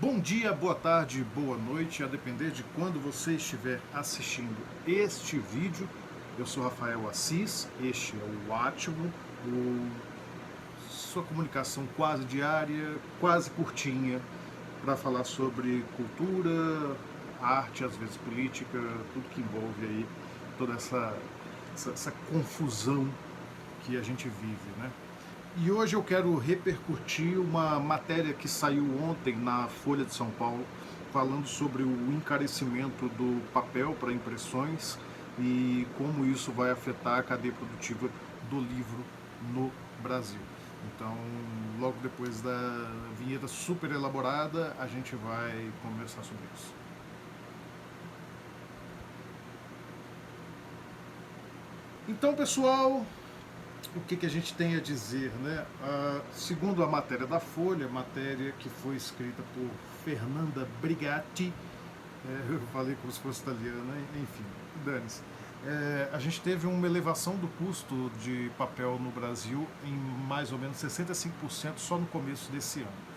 Bom dia, boa tarde, boa noite, a depender de quando você estiver assistindo este vídeo. Eu sou Rafael Assis, este é o Átimo, sua comunicação quase diária, quase curtinha, para falar sobre cultura, arte, às vezes política, tudo que envolve aí toda essa confusão que a gente vive, né? E hoje eu quero repercutir uma matéria que saiu ontem na Folha de São Paulo, falando sobre o encarecimento do papel para impressões e como isso vai afetar a cadeia produtiva do livro no Brasil. Então, logo depois da vinheta super elaborada, a gente vai conversar sobre isso. Então, pessoal, o que a gente tem a dizer, né? Segundo a matéria da Folha, matéria que foi escrita por Fernanda Brigatti, eu falei como se fosse italiana, enfim, dane-se. A gente teve uma elevação do custo de papel no Brasil em mais ou menos 65% só no começo desse ano.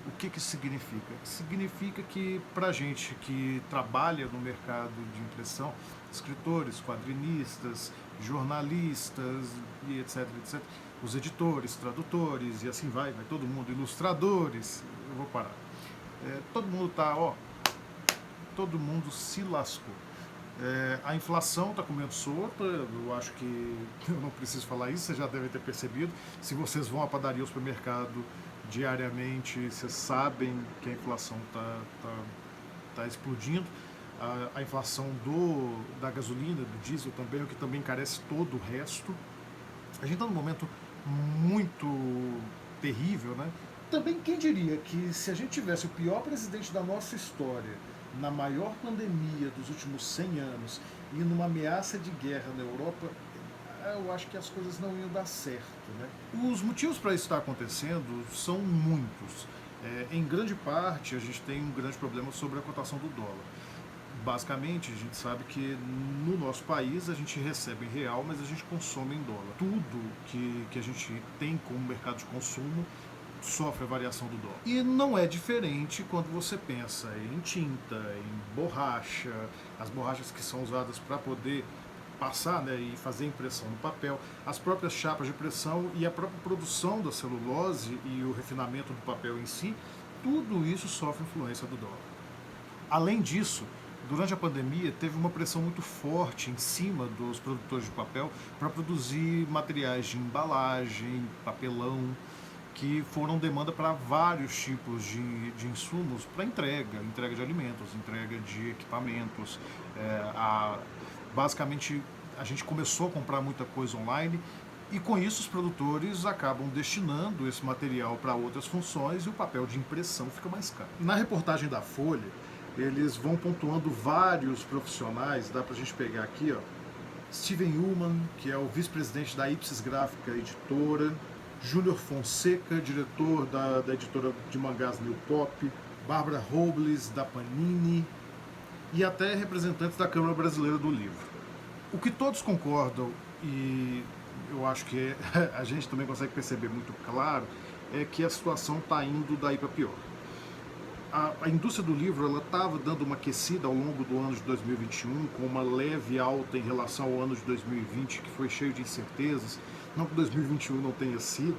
O que isso significa? Significa que para a gente que trabalha no mercado de impressão, escritores, quadrinistas, jornalistas e etc, os editores, tradutores e assim vai todo mundo, ilustradores, eu vou parar. Todo mundo todo mundo se lascou. A inflação está comendo solta, eu acho que eu não preciso falar isso, vocês já devem ter percebido. Se vocês vão à padaria ou supermercado diariamente, vocês sabem que a inflação tá explodindo. A inflação da gasolina, do diesel também, o que também encarece todo o resto. A gente está num momento muito terrível, né? Também quem diria que se a gente tivesse o pior presidente da nossa história, na maior pandemia dos últimos 100 anos e numa ameaça de guerra na Europa, eu acho que as coisas não iam dar certo, né? Os motivos para isso estar acontecendo são muitos. Em grande parte, a gente tem um grande problema sobre a cotação do dólar. Basicamente, a gente sabe que no nosso país a gente recebe em real, mas a gente consome em dólar. Tudo que a gente tem como mercado de consumo sofre a variação do dólar. E não é diferente quando você pensa em tinta, em borracha, as borrachas que são usadas para poder passar, né, e fazer impressão no papel, as próprias chapas de pressão e a própria produção da celulose e o refinamento do papel em si, tudo isso sofre influência do dólar. Além disso, durante a pandemia teve uma pressão muito forte em cima dos produtores de papel para produzir materiais de embalagem, papelão, que foram demanda para vários tipos de insumos para entrega de alimentos, entrega de equipamentos. Basicamente, a gente começou a comprar muita coisa online e com isso os produtores acabam destinando esse material para outras funções e o papel de impressão fica mais caro. Na reportagem da Folha, eles vão pontuando vários profissionais, dá para a gente pegar aqui, ó, Steven Ullman, que é o vice-presidente da Ipsis Gráfica Editora, Júnior Fonseca, diretor da editora de mangás New Pop, Bárbara Robles, da Panini, e até representantes da Câmara Brasileira do Livro. O que todos concordam, e eu acho que a gente também consegue perceber muito claro, é que a situação está indo daí para pior. A indústria do livro ela estava dando uma aquecida ao longo do ano de 2021, com uma leve alta em relação ao ano de 2020, que foi cheio de incertezas, não que 2021 não tenha sido,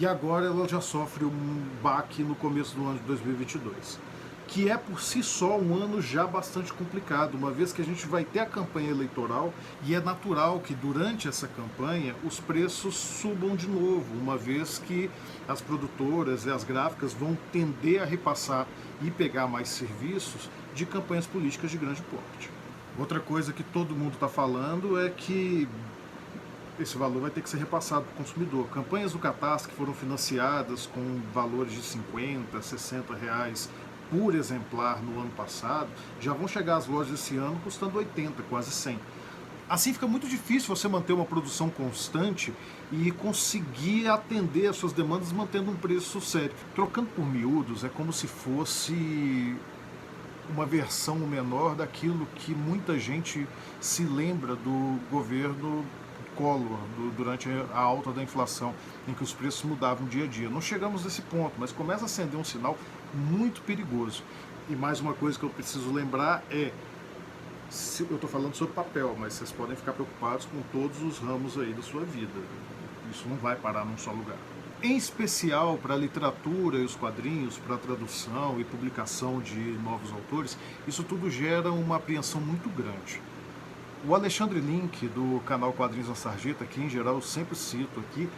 e agora ela já sofre um baque no começo do ano de 2022, que é por si só um ano já bastante complicado, uma vez que a gente vai ter a campanha eleitoral e é natural que durante essa campanha os preços subam de novo, uma vez que as produtoras e as gráficas vão tender a repassar e pegar mais serviços de campanhas políticas de grande porte. Outra coisa que todo mundo está falando é que esse valor vai ter que ser repassado para o consumidor. Campanhas do Catarse que foram financiadas com valores de 50, 60 reais por exemplar no ano passado, já vão chegar às lojas esse ano custando 80, quase 100. Assim fica muito difícil você manter uma produção constante e conseguir atender as suas demandas mantendo um preço sério. Trocando por miúdos é como se fosse uma versão menor daquilo que muita gente se lembra do governo Collor durante a alta da inflação, em que os preços mudavam dia a dia. Não chegamos nesse ponto, mas começa a acender um sinal muito perigoso. E mais uma coisa que eu preciso lembrar é, eu estou falando sobre papel, mas vocês podem ficar preocupados com todos os ramos aí da sua vida. Isso não vai parar num só lugar. Em especial para a literatura e os quadrinhos, para a tradução e publicação de novos autores, isso tudo gera uma apreensão muito grande. O Alexandre Link, do canal Quadrinhos na Sarjeta, que em geral eu sempre cito aqui,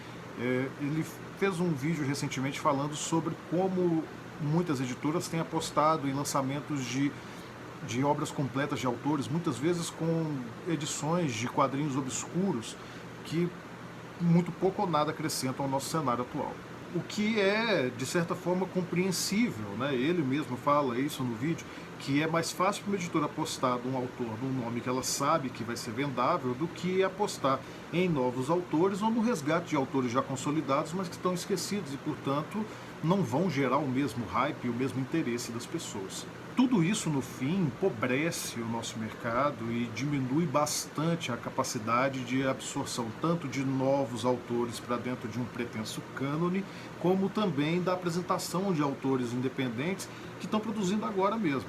ele fez um vídeo recentemente falando sobre como muitas editoras têm apostado em lançamentos de obras completas de autores, muitas vezes com edições de quadrinhos obscuros que muito pouco ou nada acrescentam ao nosso cenário atual. O que é, de certa forma, compreensível, né? Ele mesmo fala isso no vídeo, que é mais fácil para uma editora apostar num autor, num nome que ela sabe que vai ser vendável, do que apostar em novos autores ou no resgate de autores já consolidados, mas que estão esquecidos e, portanto, não vão gerar o mesmo hype e o mesmo interesse das pessoas. Tudo isso, no fim, empobrece o nosso mercado e diminui bastante a capacidade de absorção tanto de novos autores para dentro de um pretenso cânone, como também da apresentação de autores independentes que estão produzindo agora mesmo,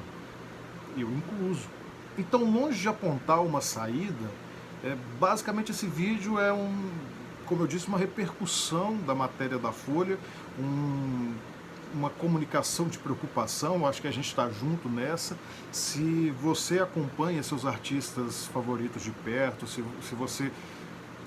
eu incluso. Então, longe de apontar uma saída, basicamente esse vídeo é como eu disse, uma repercussão da matéria da Folha, uma comunicação de preocupação. Acho que a gente está junto nessa. Se você acompanha seus artistas favoritos de perto, se você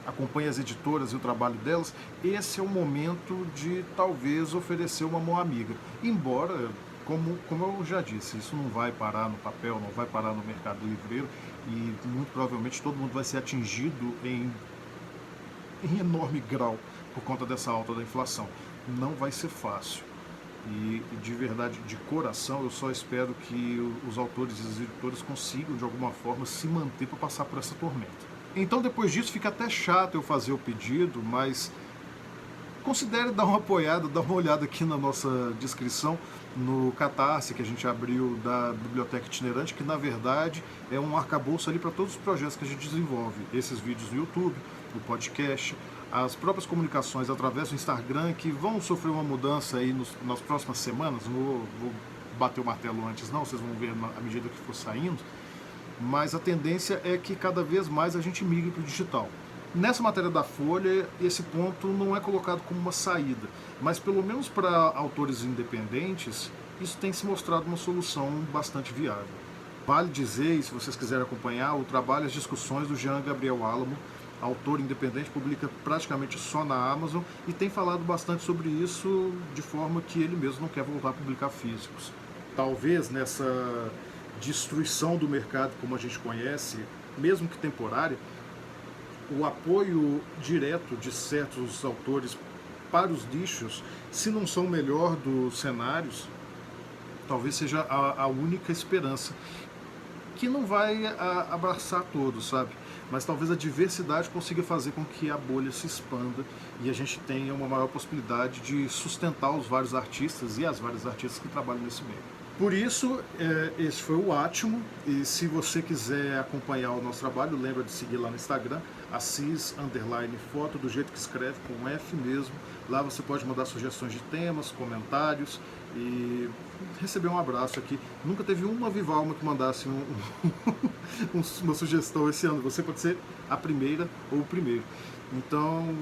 acompanha as editoras e o trabalho delas, esse é o momento de talvez oferecer uma mão amiga. Embora, como eu já disse, isso não vai parar no papel, não vai parar no mercado livreiro e muito provavelmente todo mundo vai ser atingido em enorme grau por conta dessa alta da inflação. Não vai ser fácil. E de verdade, de coração, eu só espero que os autores e as editoras consigam de alguma forma se manter para passar por essa tormenta. Então depois disso fica até chato eu fazer o pedido, mas considere dar uma apoiada, dar uma olhada aqui na nossa descrição no Catarse que a gente abriu da Biblioteca Itinerante, que na verdade é um arcabouço ali para todos os projetos que a gente desenvolve. Esses vídeos no YouTube, o podcast, as próprias comunicações através do Instagram, que vão sofrer uma mudança aí nas próximas semanas. Não vou bater o martelo antes não, vocês vão ver à medida que for saindo, mas a tendência é que cada vez mais a gente migre para o digital. Nessa matéria da Folha, esse ponto não é colocado como uma saída, mas pelo menos para autores independentes, isso tem se mostrado uma solução bastante viável. Vale dizer, e se vocês quiserem acompanhar, o trabalho e as discussões do Jean Gabriel Álamo, autor independente, publica praticamente só na Amazon e tem falado bastante sobre isso de forma que ele mesmo não quer voltar a publicar físicos. Talvez nessa destruição do mercado como a gente conhece, mesmo que temporária, o apoio direto de certos autores para os nichos, se não são o melhor dos cenários, talvez seja a única esperança, que não vai abraçar todos, sabe? Mas talvez a diversidade consiga fazer com que a bolha se expanda e a gente tenha uma maior possibilidade de sustentar os vários artistas e as várias artistas que trabalham nesse meio. Por isso, esse foi o Átimo, e se você quiser acompanhar o nosso trabalho, lembra de seguir lá no Instagram, assis_foto, do jeito que escreve, com F mesmo. Lá você pode mandar sugestões de temas, comentários e receber um abraço aqui. Nunca teve uma viva alma que mandasse uma sugestão esse ano. Você pode ser a primeira ou o primeiro. Então,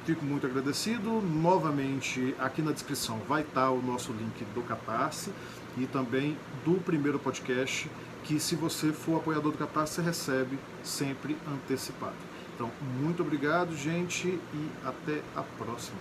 fico muito agradecido. Novamente, aqui na descrição vai estar o nosso link do Catarse e também do primeiro podcast, que se você for apoiador do Catarse, você recebe sempre antecipado. Então, muito obrigado, gente, e até a próxima.